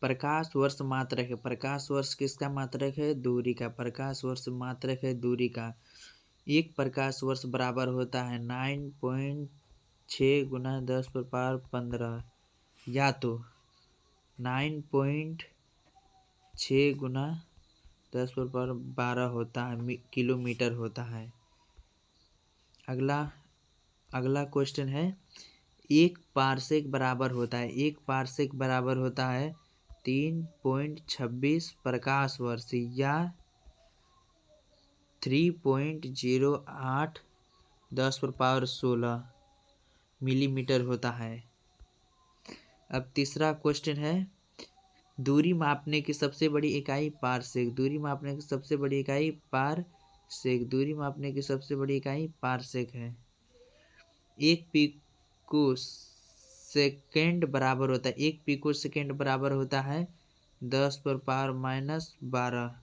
प्रकाश वर्ष मात्रक है। प्रकाश वर्ष किसका मात्रक है? दूरी का। प्रकाश वर्ष मात्रक है दूरी का। एक प्रकाश वर्ष बराबर होता है 9.6 गुना 10⁻15, या तो 9.6 गुना 10⁻12 होता है किलोमीटर होता है। अगला क्वेश्चन है, एक पारसेक बराबर होता है, एक पारसेक बराबर होता है 3.26 प्रकाश वर्ष या 3.08 10⁻16 मिलीमीटर होता है। अब तीसरा क्वेश्चन है, दूरी मापने की सबसे बड़ी इकाई पारसेक। दूरी मापने की सबसे बड़ी इकाई पारसेक। दूरी मापने की सबसे बड़ी इकाई पारसेक है। एक पिको सेकेंड बराबर होता है, एक पिको सेकेंड बराबर होता है 10⁻−12।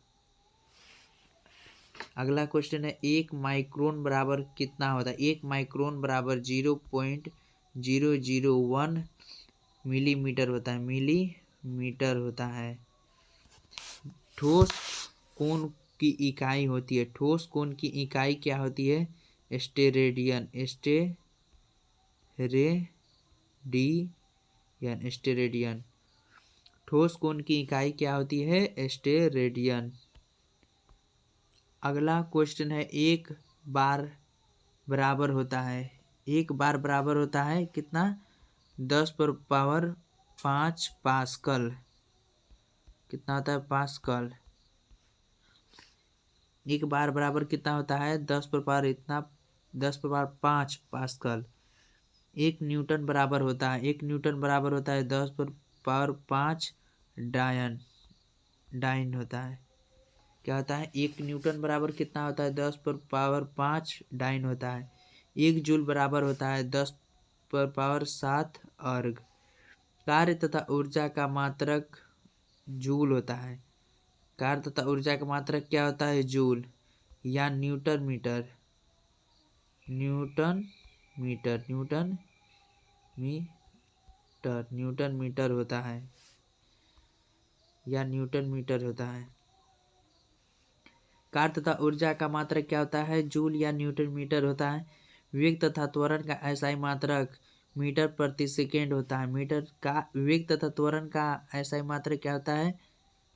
अगला क्वेश्चन है, एक माइक्रोन बराबर कितना होता है? एक माइक्रोन बराबर 0.001 मिलीमीटर होता है, मिलीमीटर होता है। ठोस कोण की इकाई होती है, ठोस कोण की इकाई क्या होती है? स्टेरेडियन। स्टेरेडियन। ठोस कोण की इकाई क्या होती है? स्टेरेडियन। अगला क्वेश्चन है, एक बार बराबर होता है, एक बार बराबर होता है कितना? 10⁻5 पास्कल। कितना होता है? पास्कल। एक बार बराबर कितना होता है? 10⁻5 पास्कल। एक न्यूटन बराबर होता है, एक न्यूटन बराबर होता है 10⁻5 डाइन होता है। क्या होता है? एक न्यूटन बराबर कितना होता है? 10⁻5 डाइन होता है। एक जूल बराबर होता है 10⁻7 अर्ग। कार्य तथा ऊर्जा का मात्रक जूल होता है। कार्य तथा ऊर्जा का मात्रक क्या होता है? जूल या न्यूटन मीटर। न्यूटन मीटर होता है या न्यूटन मीटर होता है। कार्य तथा ऊर्जा का मात्रक क्या होता है? जूल या न्यूटन मीटर होता है। वेग तथा त्वरण का एसआई मात्रक मीटर प्रति सेकेंड होता है। वेग तथा त्वरण का एसआई मात्रक क्या होता है?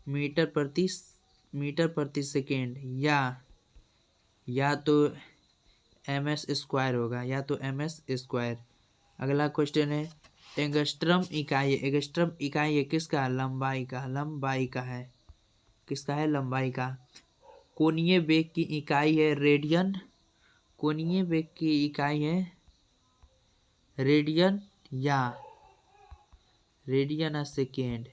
मीटर प्रति सेकेंड या तो ms स्क्वायर होगा, या तो ms स्क्वायर। अगला क्वेश्चन है, एंगस्ट्रम इकाई। एंगस्ट्रम इकाई है किसका? लंबाई का। लंबाई का है, किसका है? लंबाई का। कोणीय वेग की इकाई है रेडियन। कोणीय वेग की इकाई है रेडियन या सेकेंड।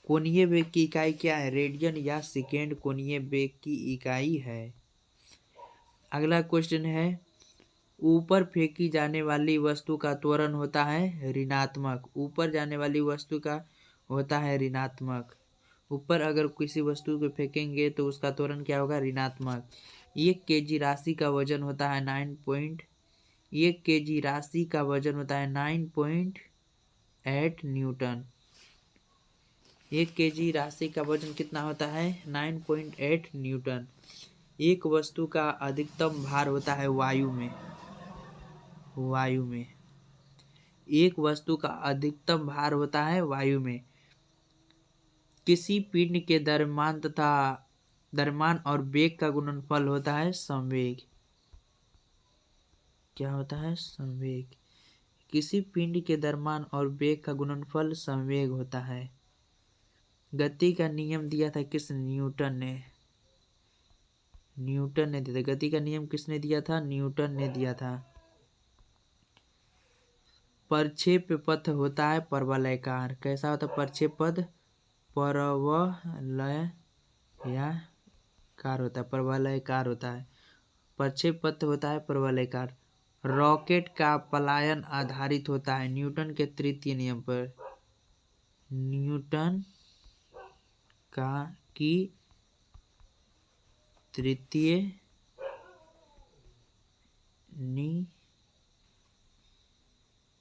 कोणीय वेग की इकाई क्या है? रेडियन या सेकेंड कोणीय वेग की इकाई है। अगला क्वेश्चन है, ऊपर फेंकी जाने वाली वस्तु का त्वरण होता है ऋणात्मक। ऊपर जाने वाली वस्तु का होता है ऋणात्मक। ऊपर अगर किसी वस्तु को फेंकेंगे तो उसका त्वरण क्या होगा? ऋणात्मक। 1 kg राशि का वजन होता है 1 kg राशि का वजन होता है 9.8 न्यूटन। 1 kg राशि का वजन कितना होता है? 9.8 न्यूटन। एक वस्तु का अधिकतम भार होता है वायु में। एक वस्तु का अधिकतम भार होता है वायु में। किसी पिंड के द्रव्यमान और वेग का गुणनफल होता है संवेग। क्या होता है? संवेग। किसी पिंड के द्रव्यमान और वेग का गुणनफल संवेग होता है। गति का नियम दिया था किस? न्यूटन ने दिया था। गति का नियम किसने दिया था? न्यूटन ने दिया था। प्रक्षेप्य पथ होता है परवलयाकार। कैसा होता है प्रक्षेप्य पथ? परवलयाकार होता है। प्रक्षेप्य पथ होता है परवलयाकार। रॉकेट का पलायन आधारित होता है न्यूटन के तृतीय नियम पर। न्यूटन की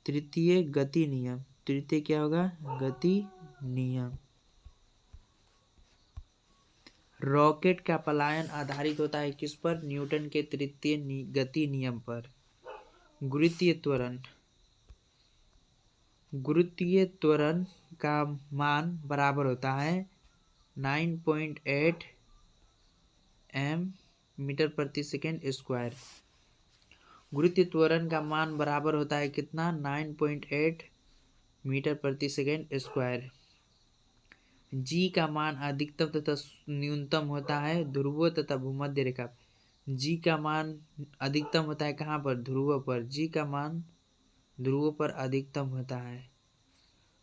तृतीय गति नियम। तृतीय क्या होगा? गति नियम। रॉकेट का पलायन आधारित होता है किस पर? न्यूटन के तृतीय गति नियम पर। गुरुत्वीय त्वरण। गुरुत्वीय त्वरण का मान बराबर होता है 9.8 मीटर प्रति सेकेंड स्क्वायर। गुरुत्वीय त्वरण का मान बराबर होता है कितना? 9.8 मीटर प्रति सेकेंड स्क्वायर। जी का मान अधिकतम तथा न्यूनतम होता है ध्रुव तथा भूमध्य रेखा। जी का मान अधिकतम होता है कहाँ पर? ध्रुव पर। जी का मान ध्रुव पर अधिकतम होता है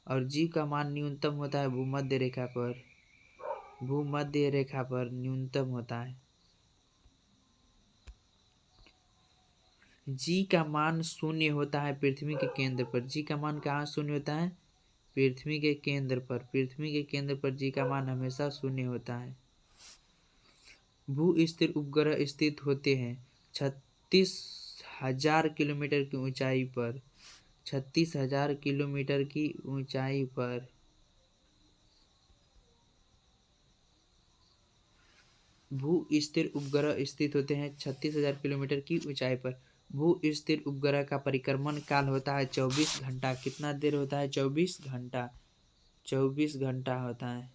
और जी का मान न्यूनतम होता है भूमध्य रेखा पर। भूमध्य रेखा पर न्यूनतम होता है। जी का मान शून्य होता है पृथ्वी के केंद्र पर। जी का मान कहाँ शून्य होता है? पृथ्वी के केंद्र पर। पृथ्वी के केंद्र पर जी का मान हमेशा शून्य होता है। भू स्थिर उपग्रह स्थित होते हैं 36,000 किलोमीटर की ऊंचाई पर। 36,000 किलोमीटर की ऊंचाई पर। भू स्थिर उपग्रह स्थित होते हैं 36,000 किलोमीटर की ऊंचाई पर। भू स्थिर उपग्रह का परिक्रमण काल होता है 24 घंटा। कितना देर होता है? 24 घंटा। 24 घंटा होता है।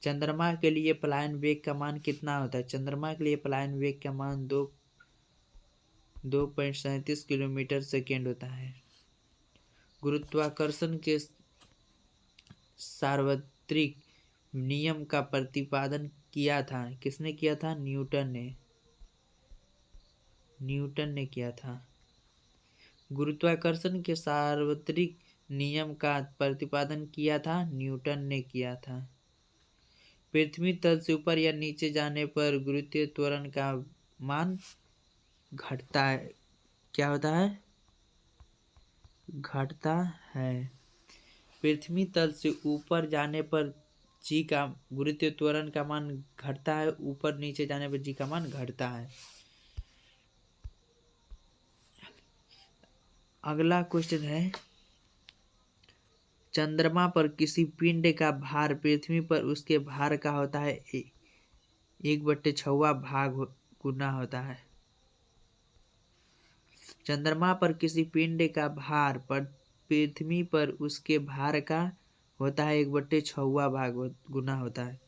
चंद्रमा के लिए पलायन वेग का मान कितना होता है? चंद्रमा के लिए पलायन वेग का मान 2.37 किलोमीटर सेकेंड होता है। गुरुत्वाकर्षण के सार्वत्रिक नियम का प्रतिपादन किया था किसने? किया था? न्यूटन ने। न्यूटन ने किया था। गुरुत्वाकर्षण के सार्वत्रिक नियम का प्रतिपादन किया था न्यूटन ने किया था। पृथ्वी तल से ऊपर या नीचे जाने पर गुरुत्वीय त्वरण का मान घटता है। क्या होता है? घटता है। पृथ्वी तल से ऊपर जाने पर जी का गुरुत्वीय त्वरण का मान घटता है। ऊपर नीचे जाने पर जी का मान घटता है। अगला क्वेश्चन है चंद्रमा पर किसी पिंड का भार पृथ्वी पर उसके भार का होता है 1/6 भाग गुना होता है। चंद्रमा पर किसी पिंड का भार पर पृथ्वी पर उसके भार का होता है 1/6 भाग गुना होता है।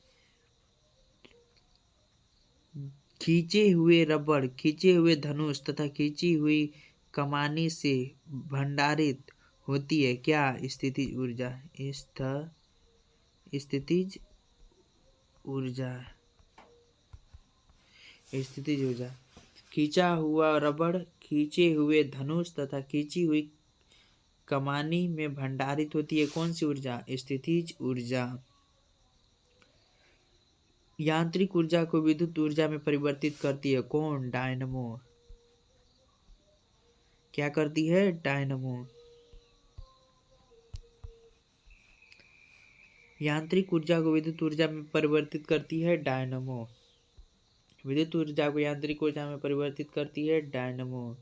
खींचे हुए रबड़, खींचे हुए धनुष तथा खींची हुई कमानी से भंडारित होती है क्या? स्थितिज ऊर्जा। स्थितिज ऊर्जा। स्थितिज ऊर्जा। खींचा हुआ रबड़, खींचे हुए धनुष तथा खींची हुई कमानी में भंडारित होती है कौन सी ऊर्जा? स्थितिज ऊर्जा। यांत्रिक ऊर्जा को विद्युत ऊर्जा में परिवर्तित करती है कौन? डायनमो। क्या करती है? डायनमो। यांत्रिक ऊर्जा को विद्युत ऊर्जा में परिवर्तित करती है डायनमो। विद्युत ऊर्जा को यांत्रिक ऊर्जा में परिवर्तित करती है डायनमो।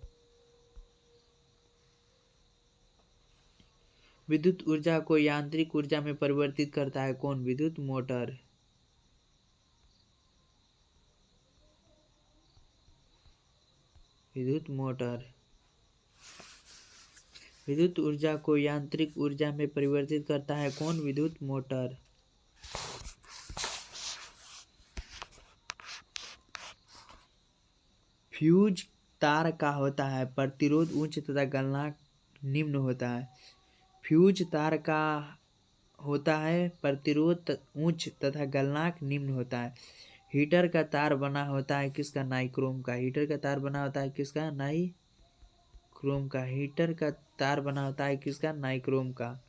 विद्युत ऊर्जा को यांत्रिक ऊर्जा में परिवर्तित करता है कौन? विद्युत मोटर। विद्युत मोटर। विद्युत ऊर्जा को यांत्रिक ऊर्जा में परिवर्तित करता है कौन? विद्युत मोटर। फ्यूज तार का होता है प्रतिरोध उच्च तथा गलनांक निम्न होता है। फ्यूज तार का होता है प्रतिरोध उच्च तथा गलनांक निम्न होता है। हीटर का तार बना होता है किसका? नाइक्रोम का। हीटर का तार बना होता है किसका? नाइक्रोम का। हीटर का तार बना होता है किसका? नाइक्रोम का।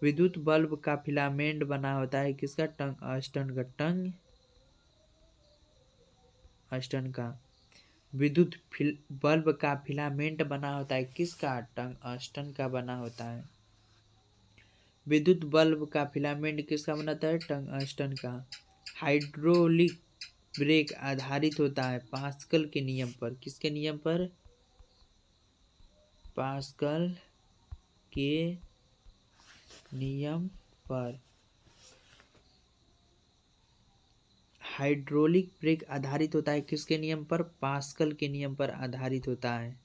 विद्युत बल्ब का फिलामेंट बना होता है किसका? टंगस्टन का। टंगस्टन का। विद्युत बल्ब का फिलामेंट बना होता है किसका? टंगस्टन का बना होता है। विद्युत बल्ब का फिलामेंट किसका बनाता है? टंगस्टन का। हाइड्रोलिक ब्रेक आधारित होता है पास्कल के नियम पर। किसके नियम पर? पास्कल के नियम पर। हाइड्रोलिक ब्रेक आधारित होता है किसके नियम पर? पास्कल के नियम पर आधारित होता है।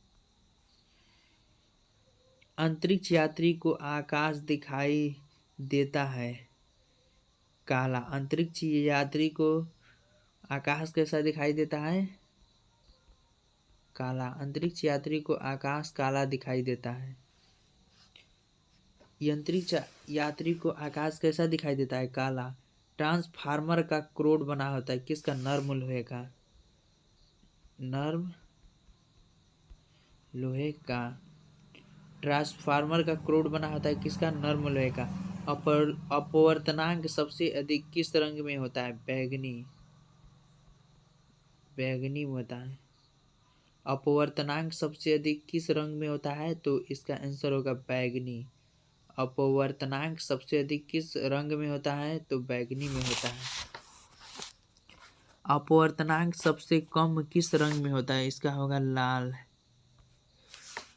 अंतरिक्ष यात्री को आकाश दिखाई देता है काला। अंतरिक्ष यात्री को आकाश कैसा दिखाई देता है? काला। अंतरिक्ष यात्री को आकाश काला दिखाई देता है। अंतरिक्ष यात्री को आकाश कैसा दिखाई देता है? काला। ट्रांसफार्मर का क्रोड बना होता है किसका? नर्म लोहे का। नर्म लोहे का। ट्रांसफार्मर का क्रोड बना होता है किसका? नर्म लोहे का। अपवर्तनांक सबसे अधिक किस रंग में होता है? बैगनी। बैगनी में होता है। अपवर्तनांक सबसे अधिक किस रंग में होता है? तो इसका आंसर होगा बैगनी। अपवर्तनांक सबसे अधिक किस रंग में होता है? तो बैगनी में होता है। अपवर्तनांक सबसे कम किस रंग में होता है? इसका होगा लाल।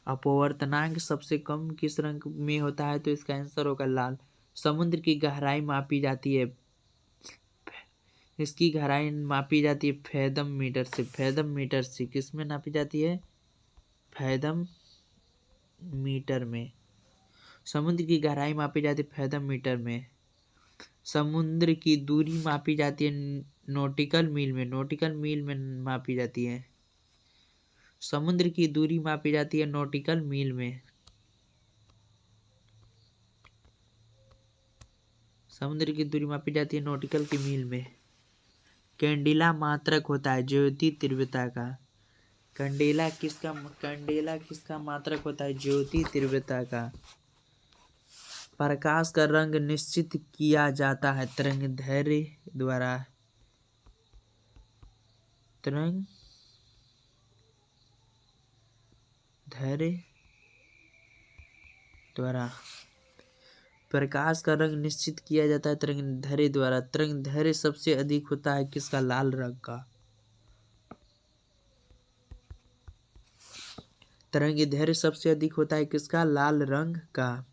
अपवर्तनांक सबसे कम किस रंग में होता है? तो इसका आंसर होगा लाल। समुद्र की गहराई मापी जाती है, इसकी गहराई मापी जाती है फैदम मीटर से। फैदम मीटर से किस में नापी जाती है? फैदम मीटर में। समुद्र की गहराई मापी जाती है फैदम मीटर में। समुद्र की दूरी मापी जाती है नॉटिकल मील में। नॉटिकल मील में मापी जाती है। समुद्र की दूरी मापी जाती है नॉटिकल मील में। समुद्र की दूरी मापी जाती है नॉटिकल की मील में। कैंडेला मात्रक होता है ज्योति तीव्रता का। कैंडेला किसका मात्रक होता है? ज्योति तीव्रता का। प्रकाश का रंग निश्चित किया जाता है तरंगदैर्घ्य द्वारा। तरंगदैर्घ्य द्वारा। प्रकाश का रंग निश्चित किया जाता है तरंगदैर्घ्य द्वारा। तरंगदैर्घ्य सबसे अधिक होता है किसका? लाल रंग का। तरंगदैर्घ्य सबसे अधिक होता है किसका? लाल रंग का।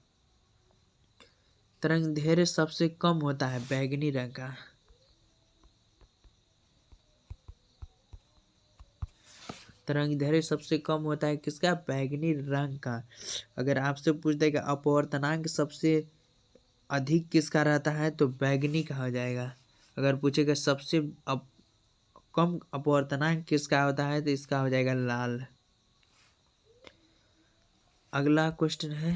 तरंगदैर्घ्य सबसे कम होता है बैगनी रंग का। तरंगदैर्घ्य सबसे कम होता है किसका? बैगनी रंग का। अगर आपसे पूछ देगा अपवर्तनांक सबसे अधिक किसका रहता है? तो बैगनी का हो जाएगा। अगर पूछेगा सबसे कम अपवर्तनांक किसका होता है? तो इसका हो जाएगा लाल। अगला क्वेश्चन है,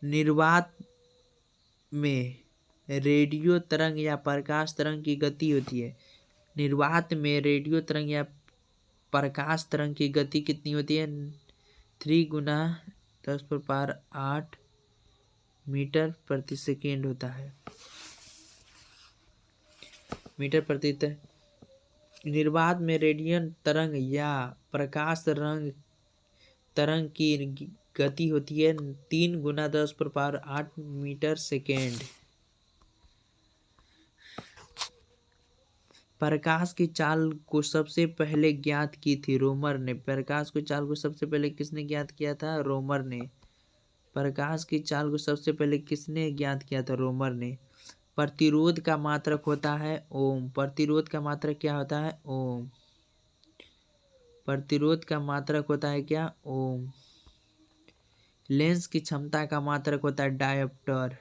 निर्वात में रेडियो तरंग या प्रकाश तरंग की गति होती है। निर्वात में रेडियो तरंग या प्रकाश तरंग की गति कितनी होती है? 3 गुना 10⁸ मीटर प्रति सेकेंड होता है। मीटर प्रति निर्वात में रेडियो तरंग या प्रकाश तरंग की गति होती है 3 गुना 10⁸ मीटर सेकेंड। प्रकाश की चाल को सबसे पहले ज्ञात की थी रोमर ने। प्रकाश की चाल को सबसे पहले किसने ज्ञात किया था? रोमर ने। प्रकाश की चाल को सबसे पहले किसने ज्ञात किया था? रोमर ने। प्रतिरोध का मात्रक होता है ओम। प्रतिरोध का मात्रक क्या होता है? ओम। प्रतिरोध का मात्रक होता है क्या? ओम। लेंस की क्षमता का मात्रक होता है डायोप्टर।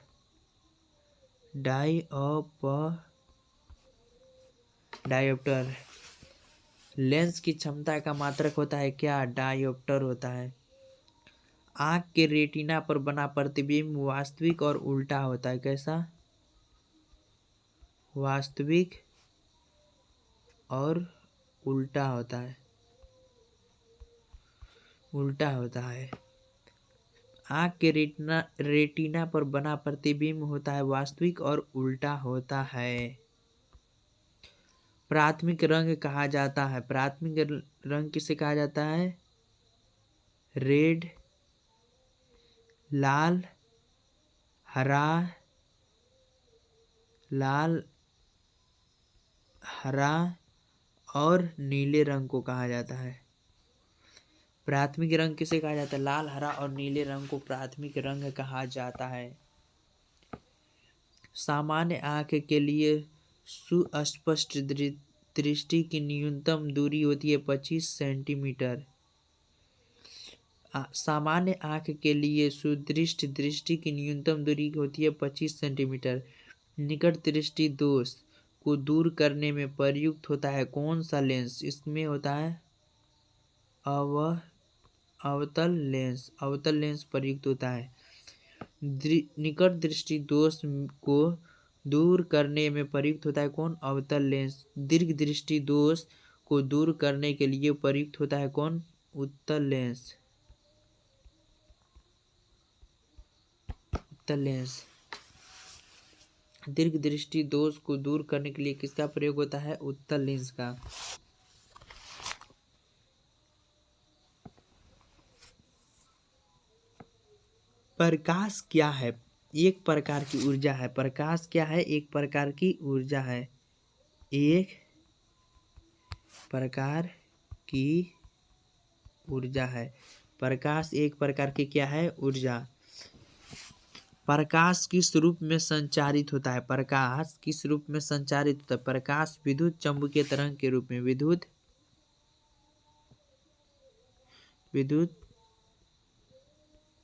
डायोप्टर। लेंस की क्षमता का मात्रक होता है क्या? डायोप्टर होता है। आंख के रेटिना पर बना प्रतिबिंब वास्तविक और उल्टा होता है। कैसा? वास्तविक और उल्टा होता है। उल्टा होता है। आंख के रेटिना पर बना प्रतिबिंब होता है वास्तविक और उल्टा होता है। प्राथमिक रंग कहा जाता है। प्राथमिक रंग किसे कहा जाता है? रेड, लाल, हरा, हरा और नीले रंग को कहा जाता है। प्राथमिक रंग किसे कहा जाता है? लाल, हरा और नीले रंग को प्राथमिक रंग कहा जाता है। सामान्य आंख के लिए सुस्पष्ट दृष्टि की न्यूनतम दूरी होती है 25 सेंटीमीटर। सामान्य आंख के लिए सुदृष्ट दृष्टि की न्यूनतम दूरी होती है 25 सेंटीमीटर। निकट दृष्टि दोष को दूर करने में प्रयुक्त होता है कौन सा लेंस? इसमें होता है अवतल लेंस। अवतल लेंस प्रयुक्त होता है। निकट दृष्टि दोष को दूर करने में प्रयुक्त होता है कौन? अवतल लेंस। दीर्घ दृष्टि दोष को दूर करने के लिए प्रयुक्त होता है कौन? उत्तल लेंस। उत्तल लेंस। दीर्घ दृष्टि दोष को दूर करने के लिए किसका प्रयोग होता है? उत्तल लेंस का। प्रकाश क्या है? एक प्रकार की ऊर्जा है। प्रकाश क्या है? एक प्रकार की ऊर्जा है। एक प्रकार की ऊर्जा है। प्रकाश एक प्रकार की क्या है? ऊर्जा। प्रकाश किस रूप में संचारित होता है? प्रकाश किस रूप में संचारित होता है? प्रकाश विद्युत चुम्बकीय तरंग के रूप में। विद्युत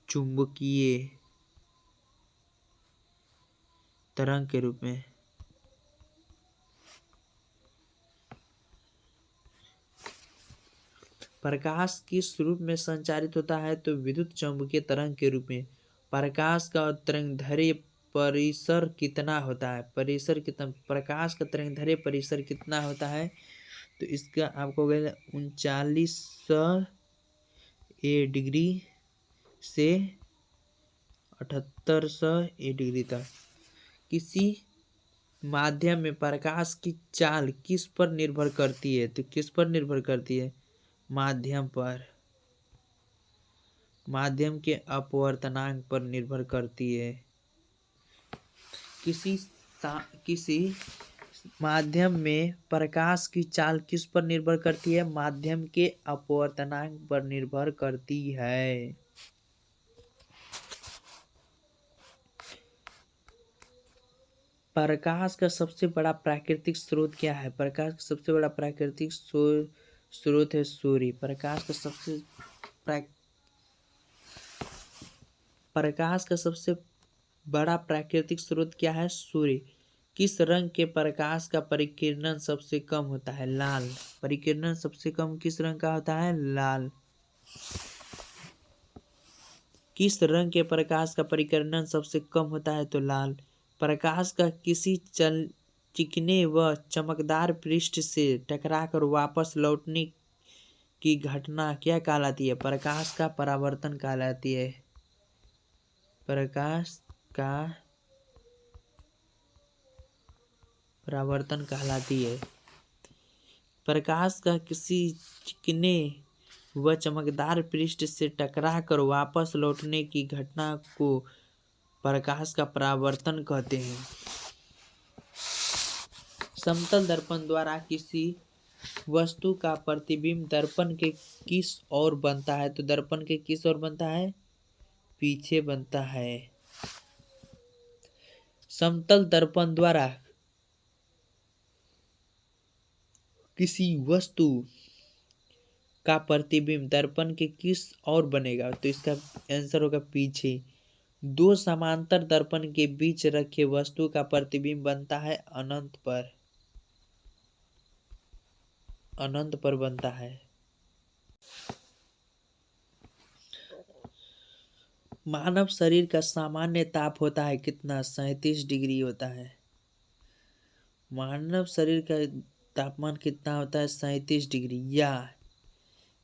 चुम्बकीय तरंग के रूप में। प्रकाश किस रूप में संचारित होता है? तो विद्युत चुम्बकीय तरंग के रूप में। प्रकाश का तरंगदैर्घ्य परिसर कितना होता है? परिसर कितना? प्रकाश का तरंगदैर्घ्य परिसर कितना होता है? तो इसका आपको 3900 डिग्री से 7800 डिग्री तक। किसी माध्यम में प्रकाश की चाल किस पर निर्भर करती है? तो किस पर निर्भर करती है? माध्यम पर। माध्यम के अपवर्तनांक पर निर्भर करती है। किसी माध्यम में प्रकाश की चाल किस पर निर्भर करती है? माध्यम के अपवर्तनांक पर निर्भर करती है। प्रकाश का सबसे बड़ा प्राकृतिक स्रोत क्या है? प्रकाश का सबसे बड़ा प्राकृतिक स्रोत है सूर्य। प्रकाश का सबसे बड़ा प्राकृतिक स्रोत क्या है? सूर्य। किस रंग के प्रकाश का परिकिरण सबसे कम होता है? लाल। परिकिरण सबसे कम किस रंग का होता है? लाल। किस रंग के प्रकाश का परिकिरण सबसे कम होता है? तो लाल। प्रकाश का किसी चिकने व चमकदार पृष्ठ से टकराकर वापस लौटने की घटना क्या कहलाती है? प्रकाश का परावर्तन कहलाती है। प्रकाश का परावर्तन कहलाती है। प्रकाश का किसी चिकने व चमकदार पृष्ठ से टकराकर वापस लौटने की घटना को प्रकाश का परावर्तन कहते हैं। समतल दर्पण द्वारा किसी वस्तु का प्रतिबिंब दर्पण के किस ओर बनता है? तो दर्पण के किस ओर बनता है? पीछे बनता है। समतल दर्पण द्वारा किसी वस्तु का प्रतिबिंब दर्पण के किस ओर बनेगा? तो इसका आंसर होगा पीछे। दो समांतर दर्पण के बीच रखे वस्तु का प्रतिबिंब बनता है अनंत पर। अनंत पर बनता है। मानव शरीर का सामान्य ताप होता है कितना? 37 डिग्री होता है। मानव शरीर का तापमान कितना होता है? 37 डिग्री।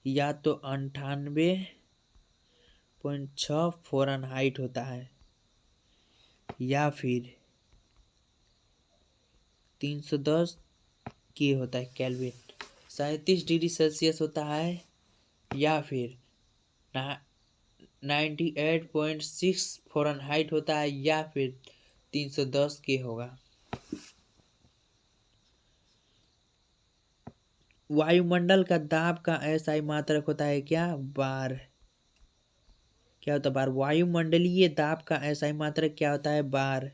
या तो 98.6 फ़ारेनहाइट होता है, या फिर 310 के होता है केल्विन। 37 डिग्री सेल्सियस होता है, या फिर 98.6 फ़ारेनहाइट होता है, या फिर 310 के होगा। वायुमंडल का दाब का अस्थायी मात्रक होता है क्या? बार। क्या होता है? बार। वायुमंडलीय दाब का अस्थायी मात्रक क्या होता है? बार।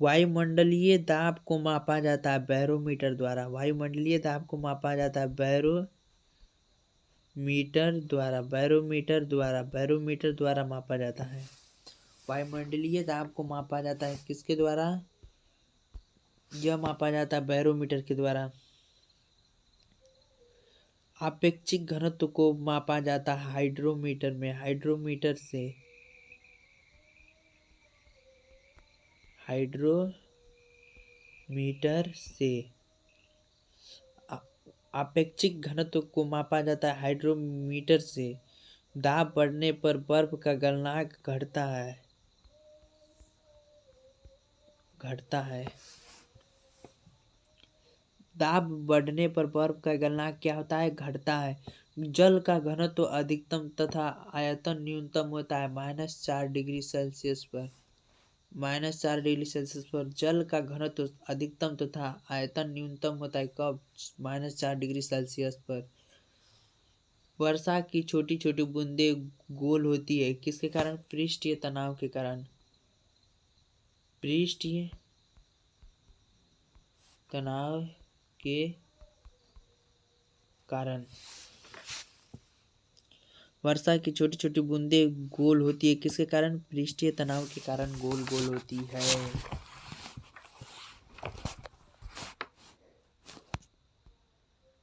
वायुमंडलीय दाब को मापा जाता है बैरोमीटर द्वारा। वायुमंडलीय दाब को मापा जाता है बैरोमीटर द्वारा मापा जाता है। वायुमंडलीय दाब को मापा जाता है किसके द्वारा? यह मापा जाता है बैरोमीटर के द्वारा। आपेक्षिक घनत्व को मापा जाता है हाइड्रोमीटर में। हाइड्रोमीटर से आपेक्षिक घनत्व को मापा जाता है हाइड्रोमीटर से। दाब बढ़ने पर बर्फ का गलनांक घटता है। दाब बढ़ने पर बर्फ का गलनांक क्या होता है? घटता है। जल का घनत्व अधिकतम तथा आयतन न्यूनतम होता है -4 डिग्री सेल्सियस पर। -4 डिग्री सेल्सियस पर जल का घनत्व अधिकतम तथा आयतन न्यूनतम होता है कब? -4 डिग्री सेल्सियस पर। वर्षा की छोटी छोटी बूंदें गोल होती है किसके कारण? पृष्ठीय तनाव के कारण। पृष्ठीय तनाव के कारण वर्षा की छोटी छोटी बूंदें गोल होती है किसके कारण? पृष्ठीय तनाव के कारण गोल गोल होती है।